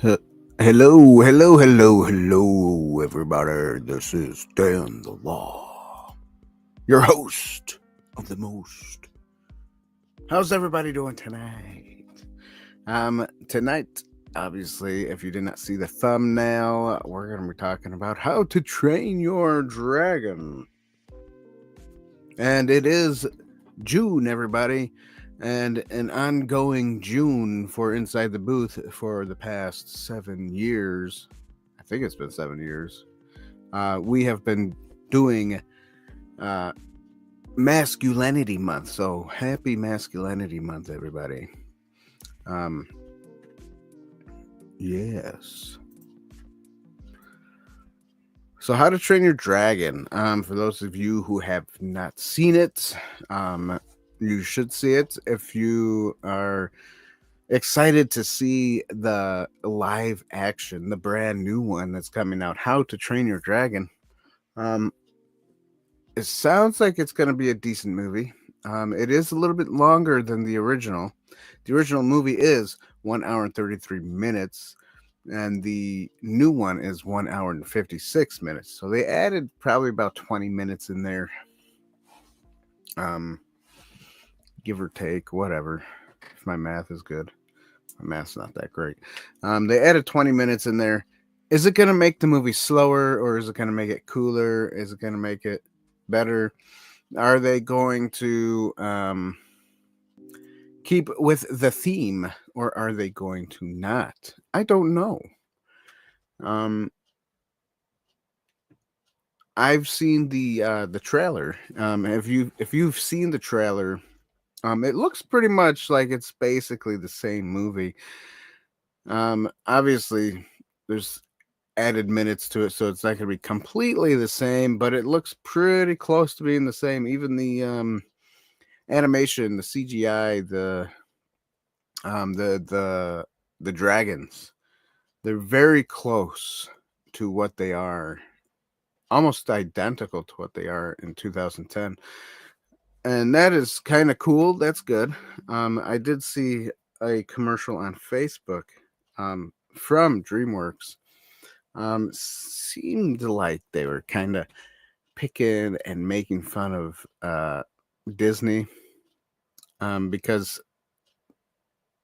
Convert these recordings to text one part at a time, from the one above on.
Hello, everybody. This is Dan the Law, your host of the most. How's everybody doing tonight? Tonight, obviously, if you did not see the thumbnail, we're going to be talking about how to train your dragon. And it is June, everybody, and an ongoing June for Inside the Booth for the past 7 years. I think it's been 7 years. We have been doing Masculinity Month, so happy Masculinity Month, everybody. Yes. So, how to train your dragon. For those of you who have not seen it, you should see it. If you are excited to see the live action, the brand new one that's coming out, How to Train Your Dragon. It sounds like it's going to be a decent movie. It is a little bit longer than the original. The original movie is 1 hour and 33 minutes, and the new one is 1 hour and 56 minutes. So they added probably about 20 minutes in there. Give or take, whatever. If my math is good. My math's not that great. They added 20 minutes in there. Is it going to make the movie slower, or is it going to make it cooler? Is it going to make it better? Are they going to keep with the theme, or are they going to not? I don't know. I've seen the trailer. If you've seen the trailer, it looks pretty much like it's basically the same movie. Obviously, there's added minutes to it, so it's not going to be completely the same, but it looks pretty close to being the same. Even the animation, the CGI, the dragons, they're very close to what they are, almost identical to what they are in 2010. And that is kind of cool. That's good. I did see a commercial on Facebook from DreamWorks. Seemed like they were kind of picking and making fun of Disney, because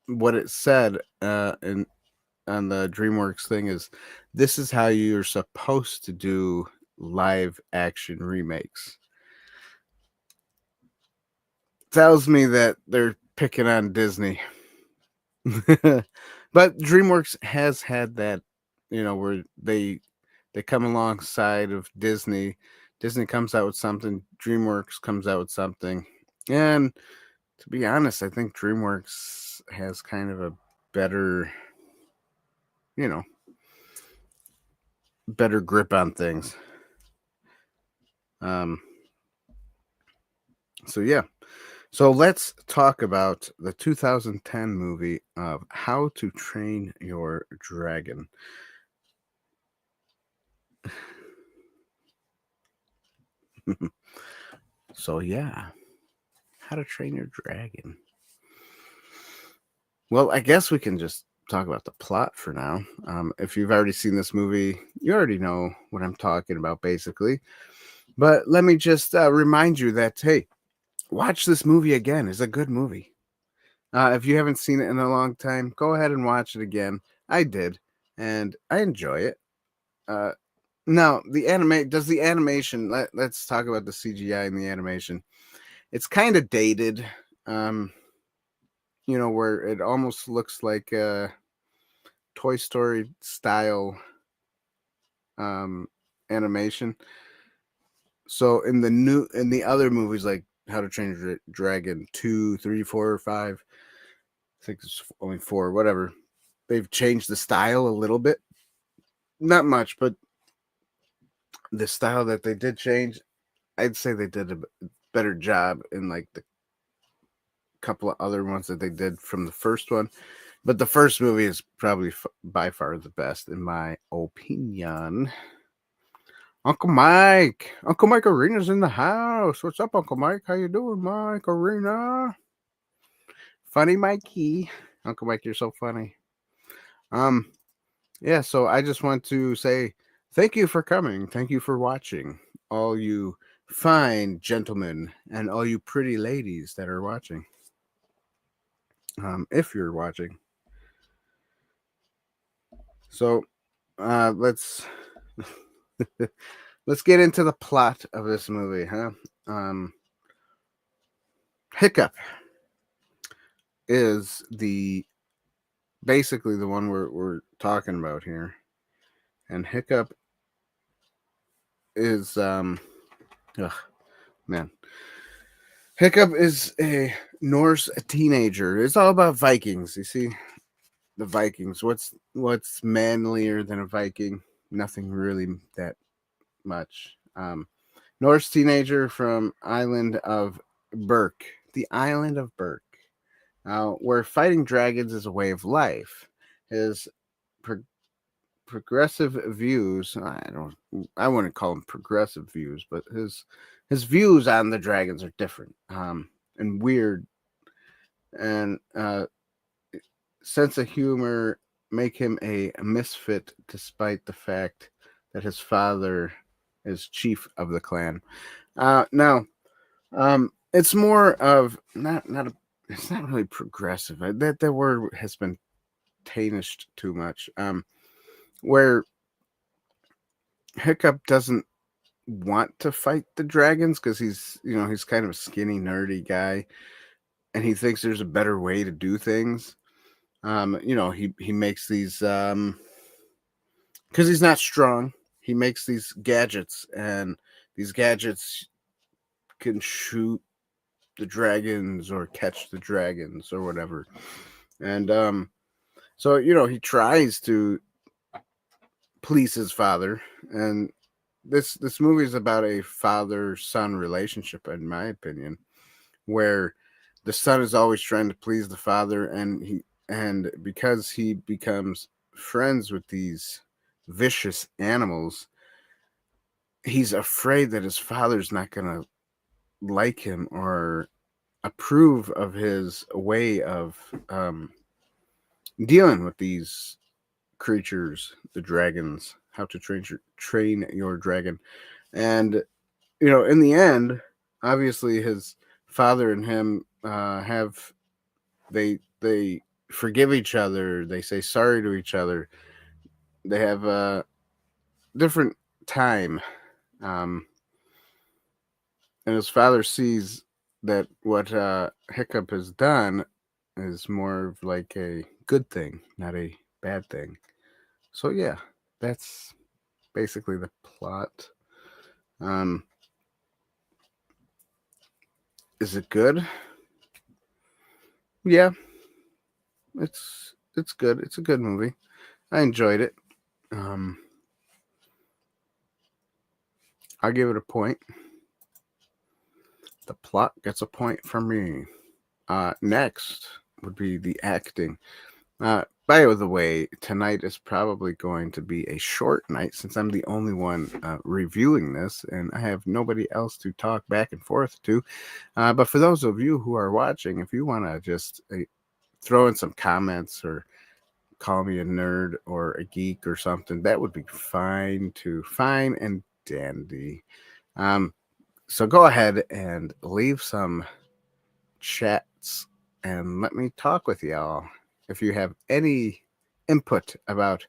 what it said on the DreamWorks thing is, this is how you're supposed to do live action remakes. Tells me that they're picking on Disney. But DreamWorks has had that, where they come alongside of Disney. Disney comes out with something, DreamWorks comes out with something. And to be honest, I think DreamWorks has kind of a better, better grip on things. So yeah. So let's talk about the 2010 movie of How to Train Your Dragon. So yeah, How to Train Your Dragon. Well, I guess we can just talk about the plot for now. If you've already seen this movie, you already know what I'm talking about, basically. But let me just remind you that, hey, watch this movie again. It's a good movie. If you haven't seen it in a long time, go ahead and watch it again. I did, and I enjoy it. Now, the animation, let's talk about the CGI and the animation. It's kind of dated, where it almost looks like a Toy Story style animation. So in the other movies, like How to Train Your Dragon 2, 3, 4, 5, I think it's only 4, whatever, they've changed the style a little bit. Not much, but the style that they did change, I'd say they did a better job in like the couple of other ones that they did from the first one. But the first movie is probably by far the best, in my opinion. Uncle Mike Arena's in the house. What's up, Uncle Mike? How you doing, Mike Arena? Funny Mikey. Uncle Mike, you're so funny. yeah, so I just want to say thank you for coming. Thank you for watching. All you fine gentlemen and all you pretty ladies that are watching. If you're watching. So let's let's get into the plot of this movie, huh? Hiccup is the basically the one we're talking about here. And Hiccup is ugh, man. Hiccup is a Norse teenager. It's all about Vikings. You see, the Vikings. What's manlier than a Viking? Nothing really that much. Norse teenager from island of Berk, the island of Berk, where fighting dragons is a way of life. His progressive views. I wouldn't call them progressive views, but his views on the dragons are different, and weird, and sense of humor make him a misfit, despite the fact that his father is chief of the clan. Now, it's more of not a. It's not really progressive. That word has been tarnished too much. Where Hiccup doesn't want to fight the dragons because he's kind of a skinny nerdy guy, and he thinks there's a better way to do things. He makes these because he's not strong. He makes these gadgets, and these gadgets can shoot the dragons or catch the dragons or whatever. And so he tries to please his father, and this movie is about a father-son relationship, in my opinion, where the son is always trying to please the father, and because he becomes friends with these vicious animals, he's afraid that his father's not gonna like him or approve of his way of dealing with these creatures, the dragons, how to train your dragon. And in the end, obviously his father and him they forgive each other, they say sorry to each other, they have a different time, um and his father sees that what Hiccup has done is more of like a good thing, not a bad thing. So yeah, that's basically the plot. um is it good? Yeah, it's good. It's a good movie. I enjoyed it. um I'll give it a point. The plot gets a point from me. Next would be the acting. By the way, tonight is probably going to be a short night since I'm the only one reviewing this, and I have nobody else to talk back and forth to. But for those of you who are watching, if you want to just throw in some comments or call me a nerd or a geek or something, that would be fine too. Fine and dandy. So go ahead and leave some chats and let me talk with y'all. If you have any input about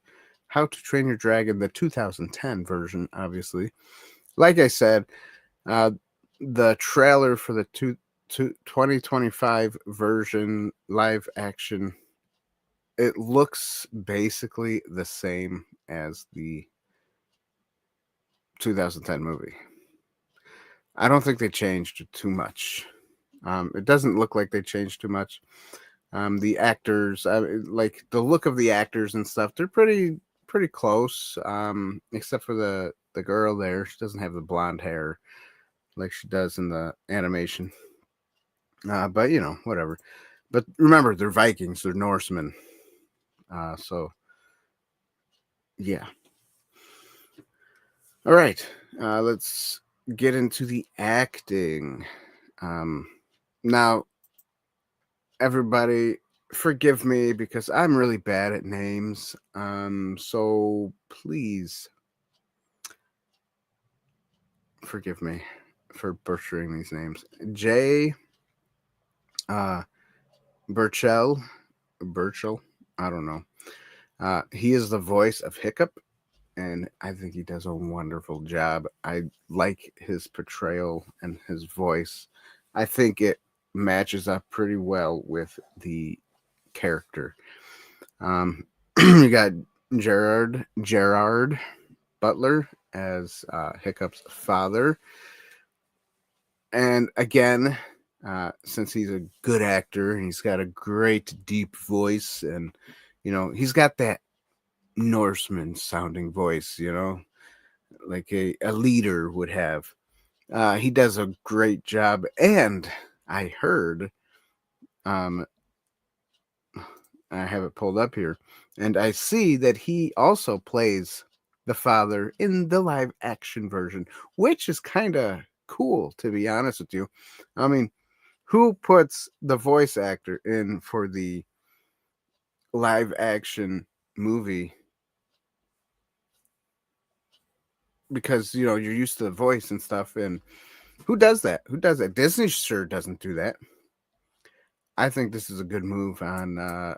How to Train Your Dragon, the 2010 version, obviously. Like I said, the trailer for the 2025 version live action, it looks basically the same as the 2010 movie. I don't think they changed too much. It doesn't look like they changed too much. The actors, like the look of the actors and stuff, they're pretty close. Except for the girl there, she doesn't have the blonde hair like she does in the animation. But whatever. But remember, they're Vikings, they're Norsemen. So yeah. All right. Let's get into the acting. Now, everybody forgive me because I'm really bad at names. So please forgive me for butchering these names. Jay Burchell, Burchell, I don't know. He is the voice of Hiccup, and I think he does a wonderful job. I like his portrayal and his voice. I think it matches up pretty well with the character. You got Gerard Butler as Hiccup's father, and again, since he's a good actor and he's got a great deep voice, and he's got that Norseman sounding voice, like a leader would have. He does a great job, and I heard, um, I have it pulled up here, and I see that he also plays the father in the live action version, which is kind of cool, to be honest with you. I mean, who puts the voice actor in for the live action movie? Because you're used to the voice and stuff, and who does that? Who does that? Disney sure doesn't do that. I think this is a good move on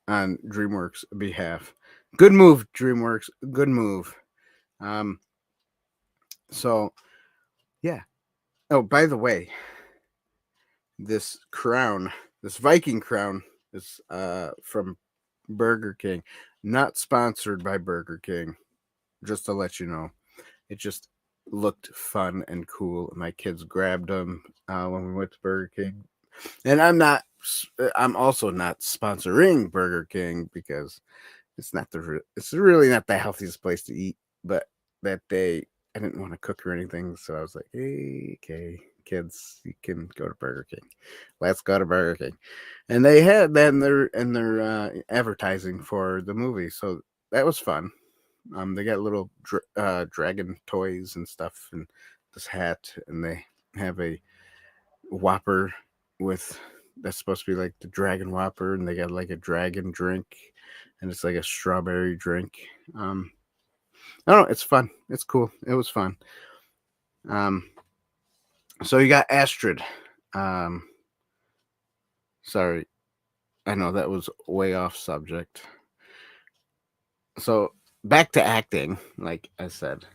DreamWorks' behalf. Good move, DreamWorks. Good move. Um, so yeah. Oh, by the way, this crown, this Viking crown, is from Burger King, not sponsored by Burger King. Just to let you know, it just looked fun and cool. My kids grabbed them when we went to Burger King, and I'm also not sponsoring Burger King because it's really not the healthiest place to eat. But that day I didn't want to cook or anything, so I was like, hey, okay, kids, you can go to Burger King. Let's go to Burger King. And they had that in their advertising for the movie, so that was fun. They got little dragon toys and stuff, and this hat, and they have a Whopper with that's supposed to be like the Dragon Whopper, and they got like a dragon drink, and it's like a strawberry drink. I don't know, it's fun. It's cool. It was fun. So you got Astrid. Sorry, I know that was way off subject. So back to acting, like I said,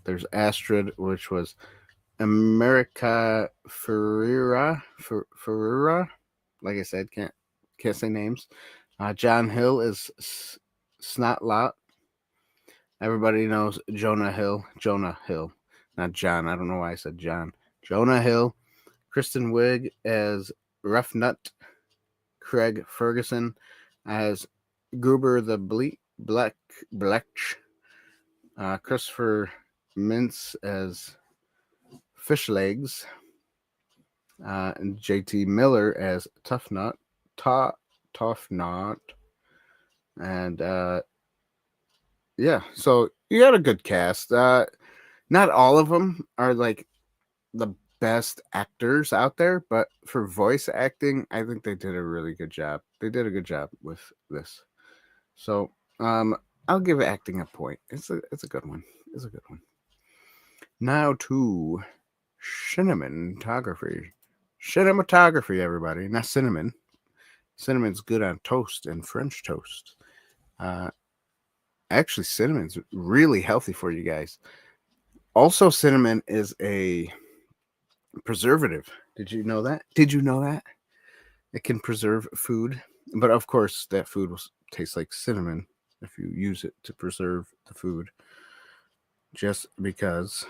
there's Astrid, which was America Ferreira. Like I said, can't say names. John Hill is Snotlot. Everybody knows Jonah Hill. Jonah Hill, not John. I don't know why I said John. Jonah Hill. Kristen Wiig as Rough Nut. Craig Ferguson as Gruber the Bletch. Christopher Mintz as Fish Legs. And JT Miller as Tough Nut. And yeah, so you got a good cast. Not all of them are like the best actors out there, but for voice acting, I think they did a really good job. They did a good job with this. So I'll give acting a point. It's a good one. It's a good one. Now to cinematography. Cinematography, everybody. Not cinnamon. Cinnamon's good on toast and French toast. Actually, cinnamon's really healthy for you guys. Also, cinnamon is a preservative. Did you know that? It can preserve food, but of course, that food will taste like cinnamon if you use it to preserve the food. Just because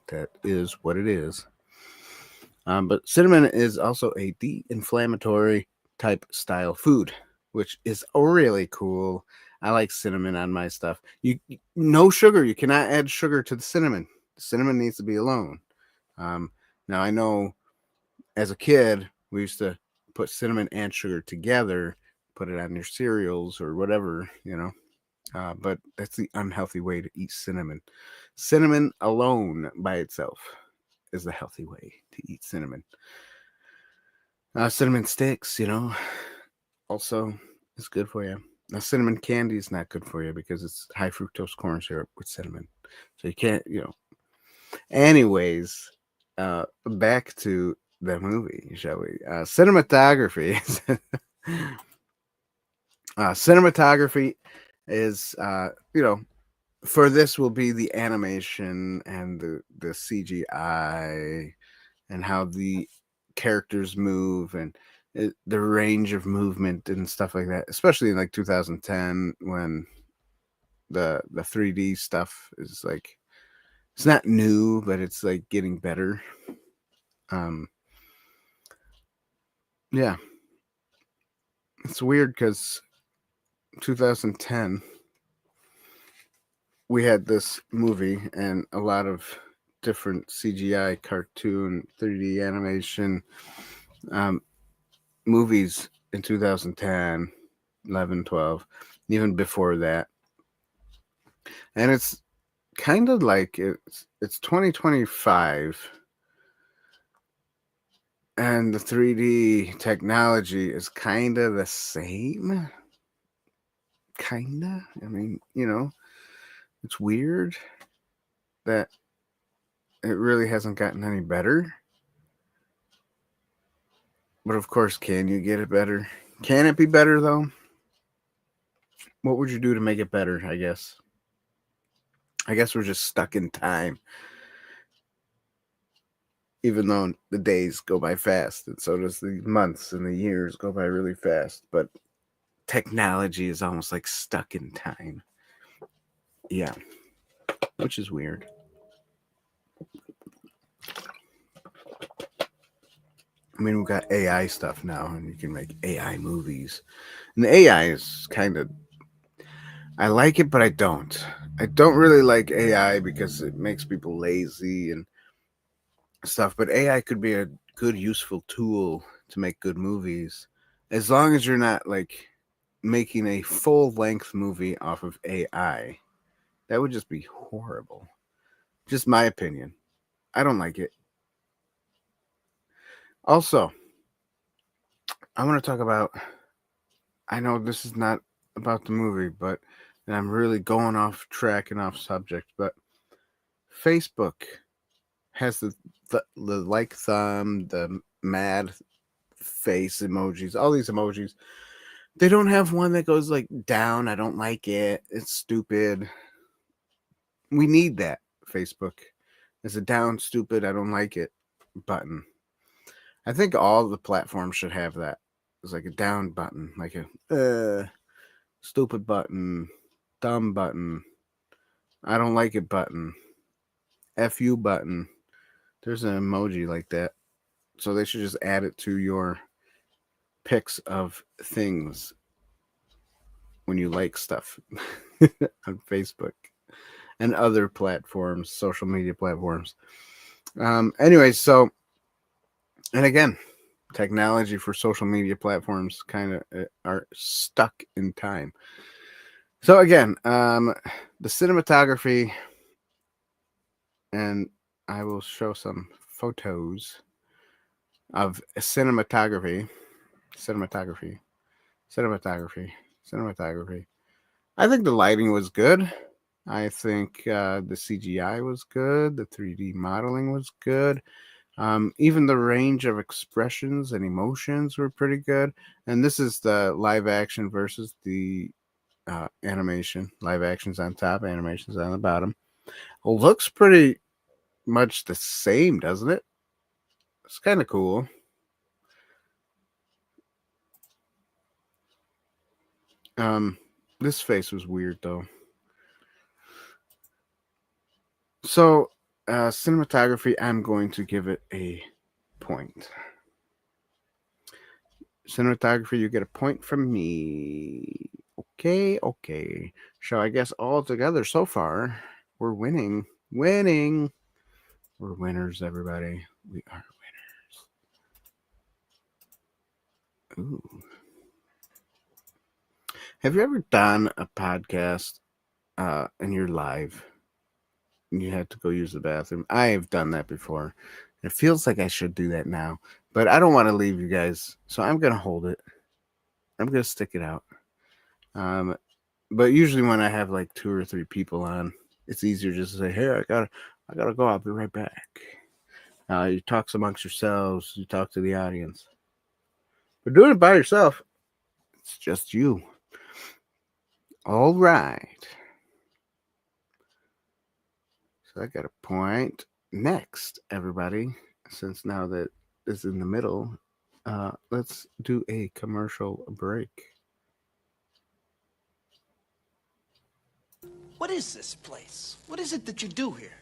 that is what it is. But cinnamon is also a de-inflammatory type style food, which is really cool. I like cinnamon on my stuff. No sugar. You cannot add sugar to the cinnamon. The cinnamon needs to be alone. Now I know as a kid we used to put cinnamon and sugar together, put it on your cereals or whatever, but that's the unhealthy way to eat cinnamon. Cinnamon alone by itself is the healthy way to eat cinnamon. Cinnamon sticks, also is good for you. Now, cinnamon candy is not good for you because it's high fructose corn syrup with cinnamon. So you can't, Anyways, back to the movie, shall we? Cinematography. Cinematography is, for this will be the animation and the CGI and how the characters move and the range of movement and stuff like that, especially in like 2010 when the 3D stuff is like, it's not new, but it's like getting better. Yeah, it's weird because 2010 we had this movie and a lot of different CGI, cartoon, 3D animation movies in 2010, 11, 12, even before that. And it's kind of like it's 2025 and the 3D technology is kind of the same. Kinda. I mean, it's weird that it really hasn't gotten any better. But of course, can you get it better? Can it be better though? What would you do to make it better, I guess? I guess we're just stuck in time. Even though the days go by fast, and so does the months and the years go by really fast. But technology is almost like stuck in time. Yeah, which is weird. I mean, we've got AI stuff now, and you can make AI movies. And the AI is kind of, I like it, but I don't. I don't really like AI because it makes people lazy and stuff. But AI could be a good, useful tool to make good movies, as long as you're not like making a full-length movie off of AI. That would just be horrible. Just my opinion. I don't like it. Also, I want to talk about, I know this is not about the movie, but and I'm really going off track and off subject, but Facebook has the like thumb, the mad face emojis, all these emojis. They don't have one that goes like down, I don't like it, it's stupid. We need that, Facebook. It's a down, stupid, I don't like it button. I think all the platforms should have that. It's like a down button, like a stupid button, dumb button, I don't like it button, F you button. There's an emoji like that. So they should just add it to your pics of things when you like stuff on Facebook and other platforms, social media platforms. Anyway, so, and again, technology for social media platforms kind of are stuck in time. So again, the cinematography, and I will show some photos of cinematography. I think the lighting was good. I think the CGI was good. The 3D modeling was good. Even the range of expressions and emotions were pretty good. And this is the live action versus the animation. Live action's on top, animation's on the bottom. Well, looks pretty much the same, doesn't it? It's kind of cool. This face was weird though. So, cinematography, I'm going to give it a point. Cinematography, you get a point from me. Okay. So I guess all together so far, we're winning. Winning. We're winners, everybody. We are winners. Ooh. Have you ever done a podcast and you're live and you had to go use the bathroom? I have done that before. It feels like I should do that now, But I don't want to leave you guys, so I'm gonna hold it. I'm gonna stick it out. But usually when I have like 2 or 3 people on, it's easier just to say, "Hey, I gotta go. I'll be right back." You talk amongst yourselves. You talk to the audience. But doing it by yourself, it's just you. All right. So I got a point. Next, everybody, since now that is in the middle, let's do a commercial break. What is this place? What is it that you do here?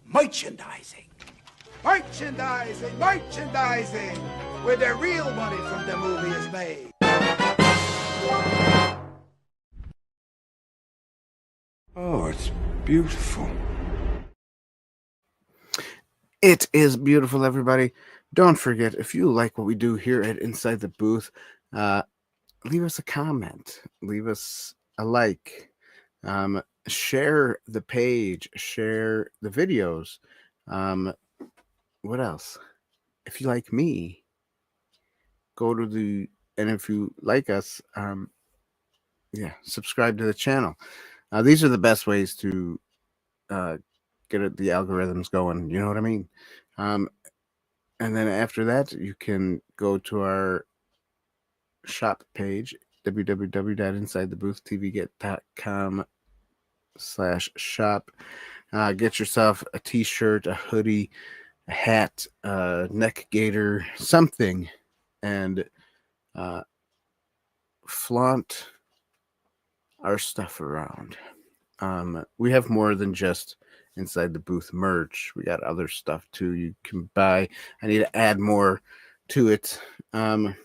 Merchandising. Merchandising, merchandising, where the real money from the movie is made. Oh, it's beautiful. It is beautiful, everybody. Don't forget, if you like what we do here at Inside the Booth, leave us a comment, leave us a like, share the page, share the videos. What else? If you like me, and if you like us, subscribe to the channel. These are the best ways to get the algorithms going. You know what I mean? And then after that, you can go to our shop page, www.insidetheboothtv.com/shop. Get yourself a t-shirt, a hoodie, a hat, a neck gaiter, something, and flaunt our stuff around. We have more than just Inside the Booth merch. We got other stuff too you can buy. I need to add more to it. And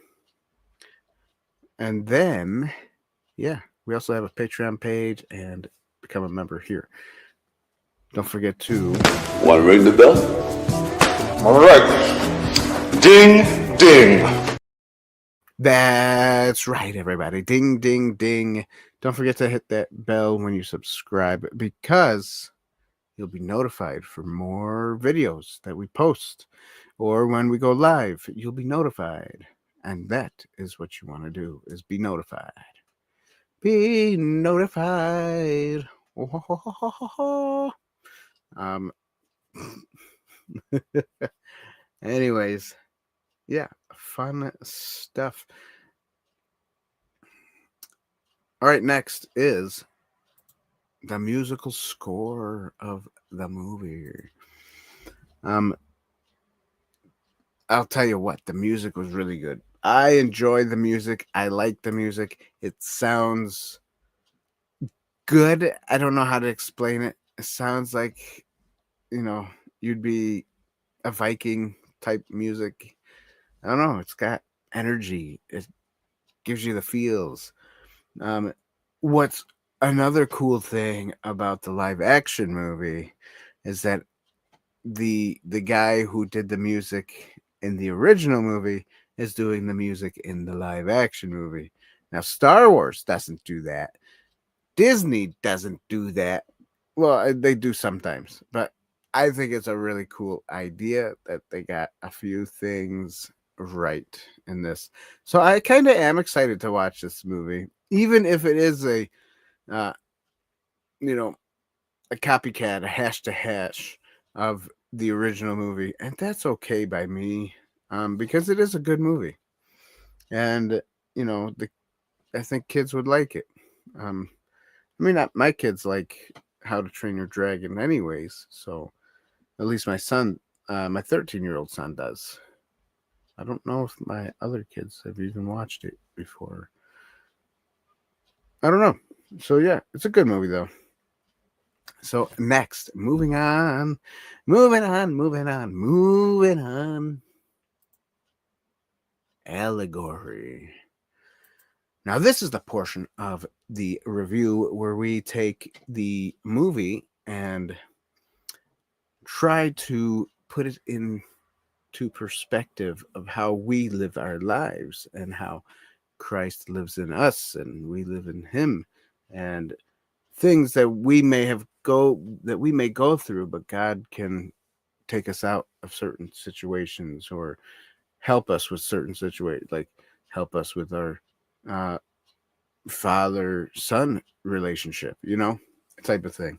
then, we also have a Patreon page and become a member here. Don't forget to... Want to ring the bell? All right. Ding, ding. That's right, everybody. Ding, ding, ding. Don't forget to hit that bell when you subscribe, because you'll be notified for more videos that we post, or when we go live, you'll be notified. And that is what you want to do, is be notified. Be notified. Anyways, fun stuff. All right, next is the musical score of the movie. I'll tell you what, the music was really good. I enjoy the music. I like the music. It sounds good. I don't know how to explain it. It sounds like, you'd be a Viking type music. I don't know. It's got energy. It gives you the feels. What's another cool thing about the live action movie is that the guy who did the music in the original movie is doing the music in the live action movie. Now, Star Wars doesn't do that. Disney doesn't do that. Well, they do sometimes, but I think it's a really cool idea that they got a few things right in this. So I kind of am excited to watch this movie, even if it is a copycat, a hash to hash of the original movie, and that's okay by me, because it is a good movie, and I think kids would like it. Not my kids like How to Train Your Dragon, anyways. So at least my son, my 13-year-old son, does. I don't know if my other kids have even watched it before. I don't know. So it's a good movie though. So next, moving on. Allegory. Now, this is the portion of the review where we take the movie and try to put it into perspective of how we live our lives and how Christ lives in us and we live in him, and things that we may go through, but God can take us out of certain situations or help us with certain situations, like help us with our father-son relationship, type of thing.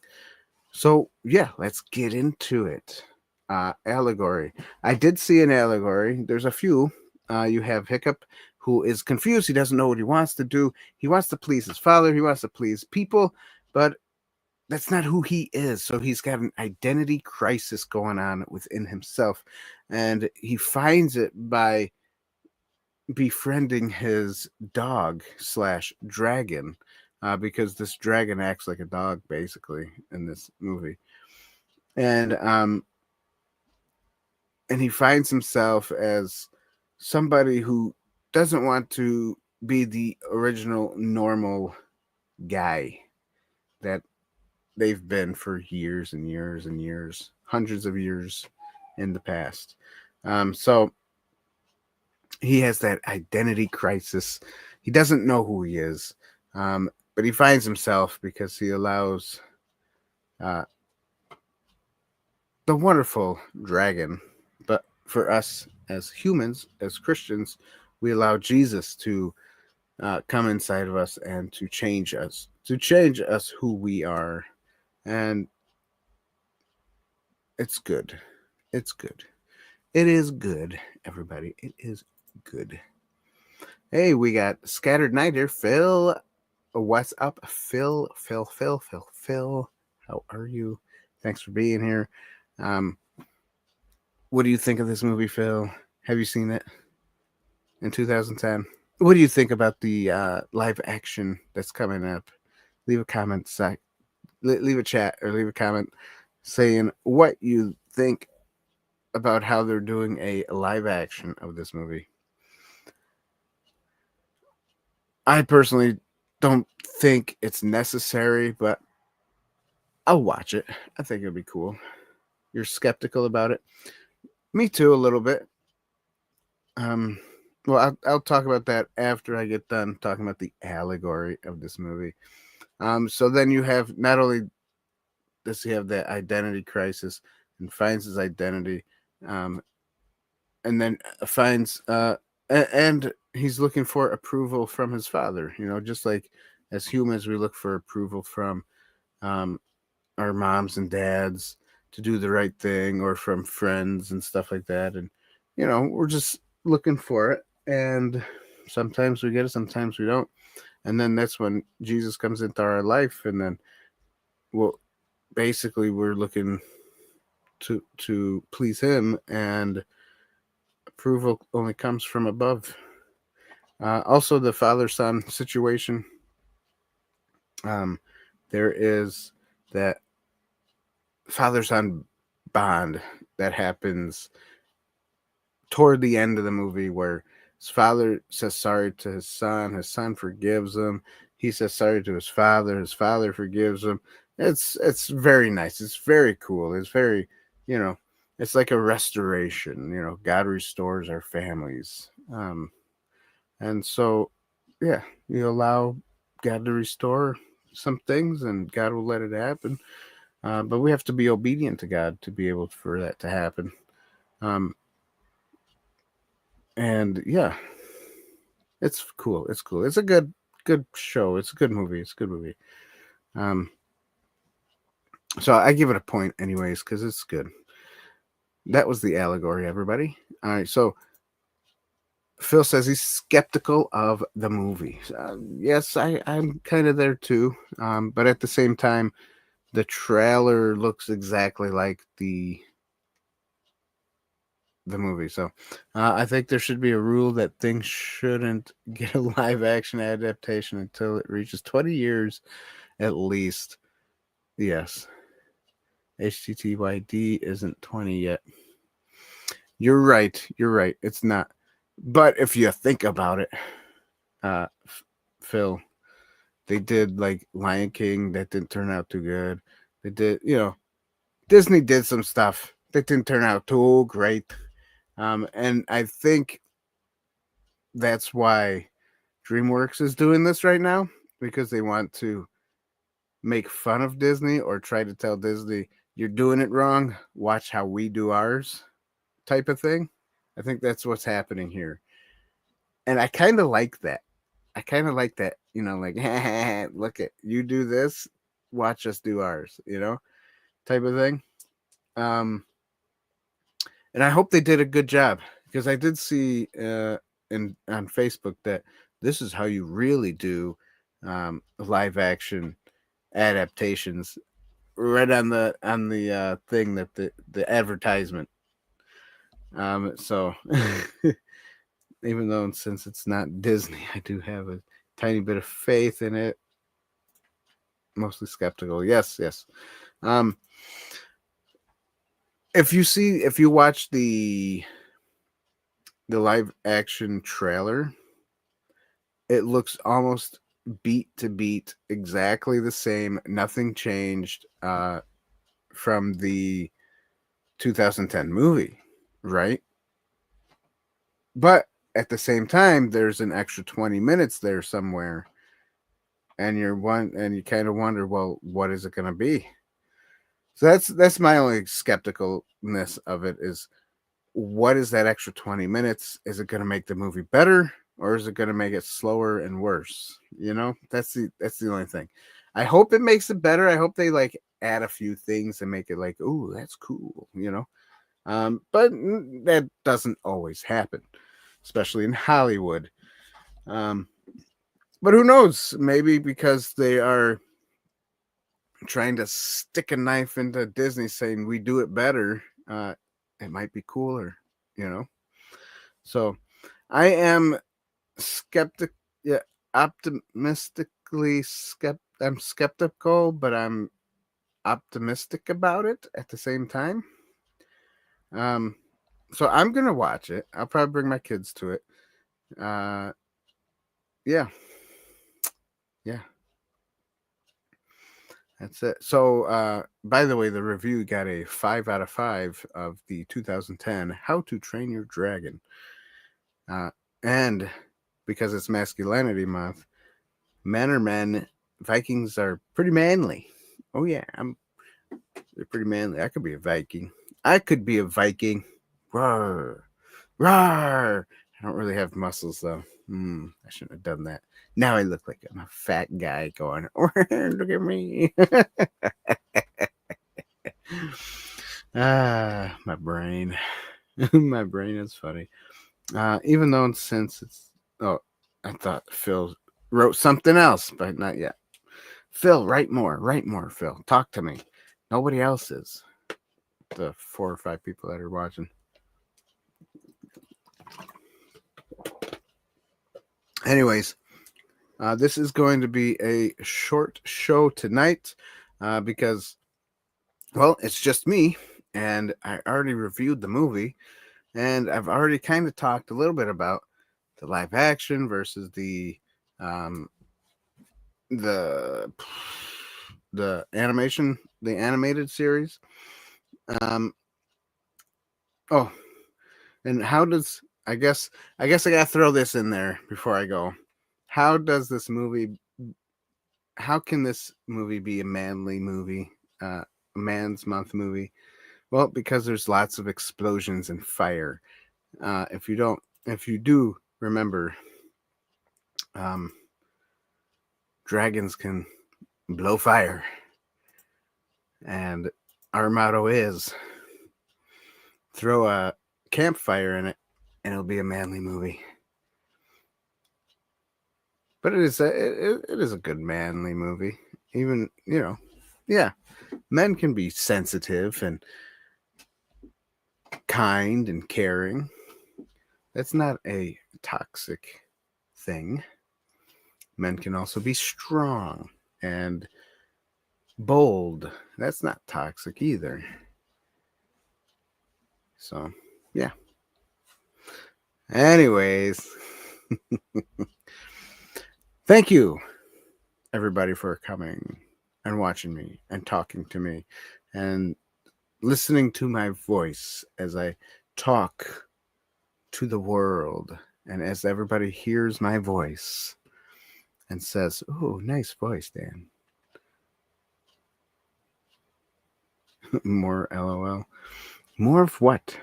So yeah, let's get into it. Allegory. I did see an allegory. There's a few. You have Hiccup, who is confused. He doesn't know what he wants to do. He wants to please his father. He wants to please people, but that's not who he is. So he's got an identity crisis going on within himself, and he finds it by befriending his dog slash dragon, because this dragon acts like a dog basically in this movie, and he finds himself as somebody who doesn't want to be the original normal guy that they've been for years and years and years, hundreds of years in the past. So he has that identity crisis. He doesn't know who he is, but he finds himself because he allows the wonderful dragon. But for us as humans, as Christians, we allow Jesus to come inside of us and to change us who we are. And it's good. It's good. It is good, everybody. It is good. Hey, we got Scattered Night here. Phil, what's up? Phil. How are you? Thanks for being here. What do you think of this movie, Phil? Have you seen it in 2010? What do you think about the live action that's coming up? Leave a comment, leave a chat or leave a comment saying what you think about how they're doing a live action of this movie. I personally don't think it's necessary, but I'll watch it. I think it'll be cool. You're skeptical about it? Me too, a little bit. Well, I'll talk about that after I get done talking about the allegory of this movie. So then you have, not only does he have that identity crisis and finds his identity, and then finds and he's looking for approval from his father. Just like as humans, we look for approval from our moms and dads to do the right thing, or from friends and stuff like that. And we're just looking for it, and sometimes we get it, sometimes we don't. And then that's when Jesus comes into our life, and then basically we're looking to please him, and approval only comes from above. Also, the father-son situation. There is that father-son bond that happens toward the end of the movie, where his father says sorry to his son forgives him, he says sorry to his father forgives him. It's very nice, it's very cool, it's very, it's like a restoration. God restores our families, and so yeah, you allow God to restore some things, and God will let it happen. But we have to be obedient to God to be able for that to happen. And yeah, it's cool. It's cool. It's a good show. It's a good movie. So I give it a point anyways, because it's good. That was the allegory, everybody. All right, so Phil says he's skeptical of the movie. Yes, I'm kind of there too. But at the same time, the trailer looks exactly like the movie. So I think there should be a rule that things shouldn't get a live action adaptation until it reaches 20 years at least. Yes. HTTYD isn't 20 yet. You're right. It's not. But if you think about it, Phil, they did like Lion King that didn't turn out too good. They did, Disney did some stuff that didn't turn out too great. And I think that's why DreamWorks is doing this right now, because they want to make fun of Disney, or try to tell Disney, you're doing it wrong, watch how we do ours, type of thing. I think that's what's happening here. And I kind of like that. You know, like, look at you do this, watch us do ours, you know, type of thing. And I hope they did a good job, because I did see on Facebook that this is how you really do live action adaptations, right on the thing, that the advertisement. So even though, since it's not Disney, I do have a tiny bit of faith in it. Mostly skeptical. Yes. If you watch the live action trailer, it looks almost beat to beat exactly the same. Nothing changed from the 2010 movie, right? But at the same time, there's an extra 20 minutes there somewhere, and you kind of wonder, well, what is it going to be? So that's my only skepticalness of it, is what is that extra 20 minutes? Is it going to make the movie better, or is it going to make it slower and worse? You know, that's the only thing. I hope it makes it better. I hope they like add a few things and make it like, oh, that's cool, you know. But that doesn't always happen, especially in Hollywood. But who knows? Maybe because they are trying to stick a knife into Disney, saying we do it better, it might be cooler, you know. So I am optimistically I'm skeptical, but I'm optimistic about it at the same time. So I'm gonna watch it. I'll probably bring my kids to it. Yeah. That's it. So, by the way, the review got a 5 out of 5 of the 2010 How to Train Your Dragon. And because it's Masculinity Month, men are men. Vikings are pretty manly. Oh yeah, they're pretty manly. I could be a Viking. Roar, roar. I don't really have muscles though. I shouldn't have done that. Now I look like I'm a fat guy going, look at me. My brain. My brain is funny. Even though, since it's, I thought Phil wrote something else, but not yet. Phil, write more, Phil. Talk to me. Nobody else is. The 4 or 5 people that are watching. Anyways, this is going to be a short show tonight because, well, it's just me, and I already reviewed the movie, and I've already kind of talked a little bit about the live action versus the animation, the animated series. And how does, I guess I gotta throw this in there before I go. How can this movie be a manly movie, a man's month movie? Well, because there's lots of explosions and fire. If you do remember, dragons can blow fire, and our motto is throw a campfire in it, and it'll be a manly movie. But it is a good manly movie. Even, yeah, men can be sensitive and kind and caring. That's not a toxic thing. Men can also be strong and bold. That's not toxic either. So, yeah. Anyways, thank you, everybody, for coming and watching me and talking to me and listening to my voice as I talk to the world, and as everybody hears my voice and says, "Oh, nice voice, Dan." More LOL. More of what?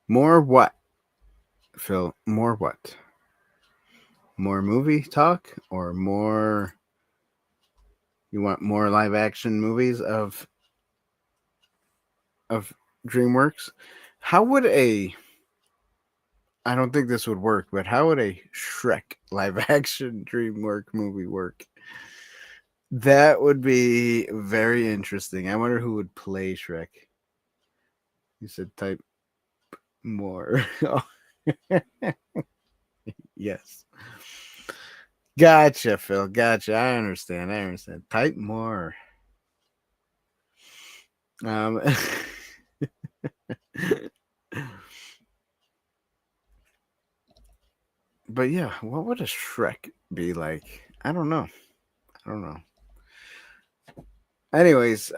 More what, Phil? More what? More movie talk or more? You want more live action movies of DreamWorks? How would a I don't think this would work, but how would a Shrek live action DreamWorks movie work? That would be very interesting. I wonder who would play Shrek. You said type more. Oh, yes. Gotcha, Phil. Gotcha. I understand. I understand. Type more. Um, but yeah, what would a Shrek be like? I don't know. I don't know. Anyways,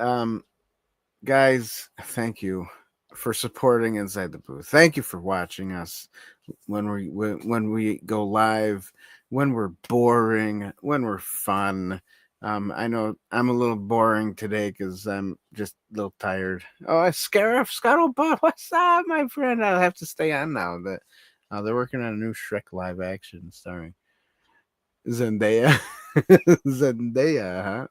guys, thank you for supporting Inside the Booth. Thank you for watching us when we go live, when we're boring, when we're fun. I know I'm a little boring today because I'm just a little tired. Oh, Scarif Scuttlebutt, what's up, my friend? I'll have to stay on now. That they're working on a new Shrek live action starring Zendaya. Zendaya, huh?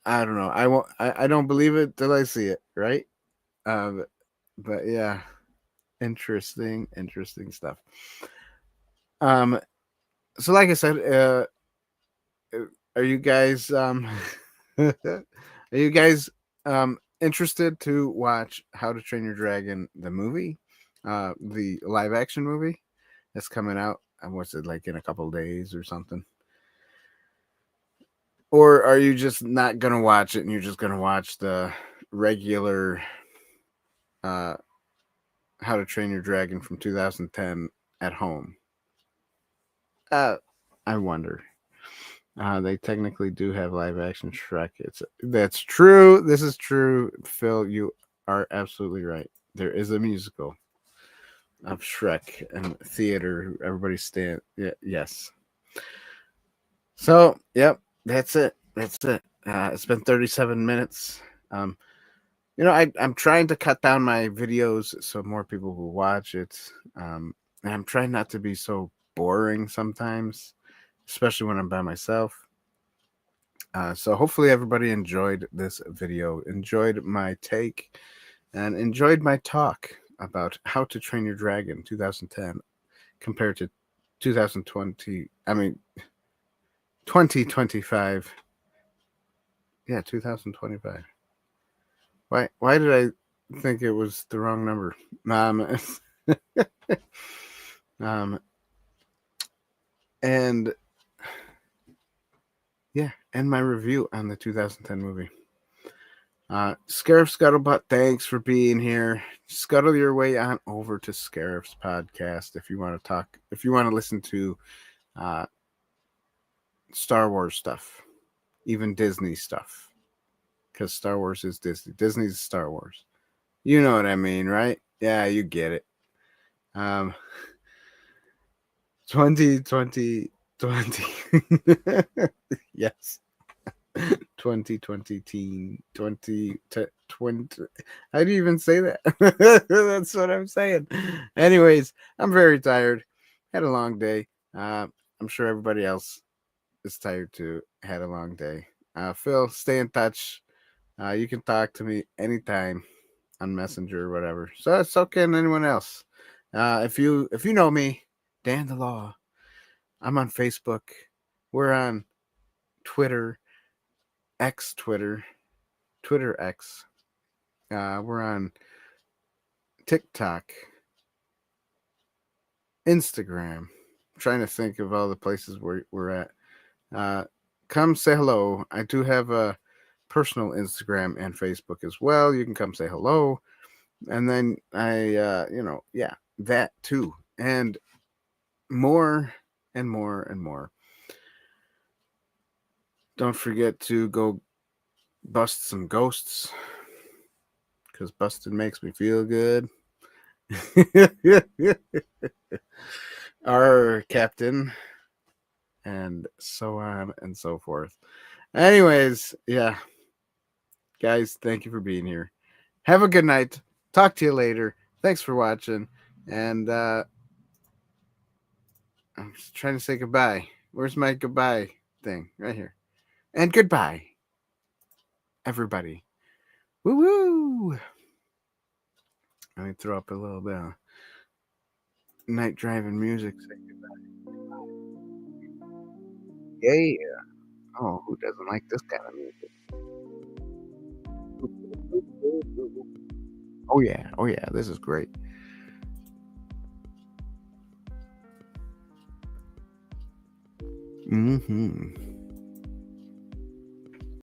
I don't know. I won't. I don't believe it till I see it. Right. But yeah, interesting stuff. Um. So, like I said, are you guys are you guys interested to watch How to Train Your Dragon the movie, the live action movie that's coming out? What's it like in a couple days or something? Or are you just not gonna watch it and you're just gonna watch the regular uh How to Train Your Dragon from 2010 at home? I wonder. They technically do have live action Shrek. That's true. This is true, Phil. You are absolutely right. There is a musical of Shrek and theater. Everybody stand. Yeah, yes. So, yep, that's it. That's it. It's been 37 minutes. Um, I'm trying to cut down my videos so more people will watch it. And I'm trying not to be so boring sometimes, especially when I'm by myself. So hopefully everybody enjoyed this video, enjoyed my take, and enjoyed my talk about How to Train Your Dragon 2010 compared to 2020. I mean, 2025. Yeah, 2025. Why did I think it was the wrong number? Um, and yeah, and my review on the 2010 movie. Scarif Scuttlebutt, thanks for being here. Scuttle your way on over to Scarif's podcast if you want to talk, if you want to listen to Star Wars stuff, even Disney stuff, because Star Wars is Disney. Disney's Star Wars. You know what I mean, right? Yeah, you get it. 2020. Yes. 2020 teen 20 20. How do you even say that? That's what I'm saying. Anyways, I'm very tired. Had a long day. I'm sure everybody else is tired too. Had a long day. Phil, stay in touch. You can talk to me anytime on Messenger or whatever. So can anyone else. If you know me, Dan the Law. I'm on Facebook. We're on Twitter. Twitter X. We're on TikTok, Instagram. I'm trying to think of all the places where we're at. Come say hello. I do have a personal Instagram and Facebook as well. You can come say hello. And then yeah, that too. And more and more and more. Don't forget to go bust some ghosts, because busting makes me feel good. Our captain, and so on and so forth. Anyways, yeah, guys, thank you for being here. Have a good night. Talk to you later. Thanks for watching. And I'm just trying to say goodbye. Where's my goodbye thing? Right here. And goodbye, everybody. Woo woo. Let me throw up a little bit of night driving music. Say goodbye. Yeah. Oh, who doesn't like this kind of music? Oh yeah. Oh yeah. This is great. Mm-hmm.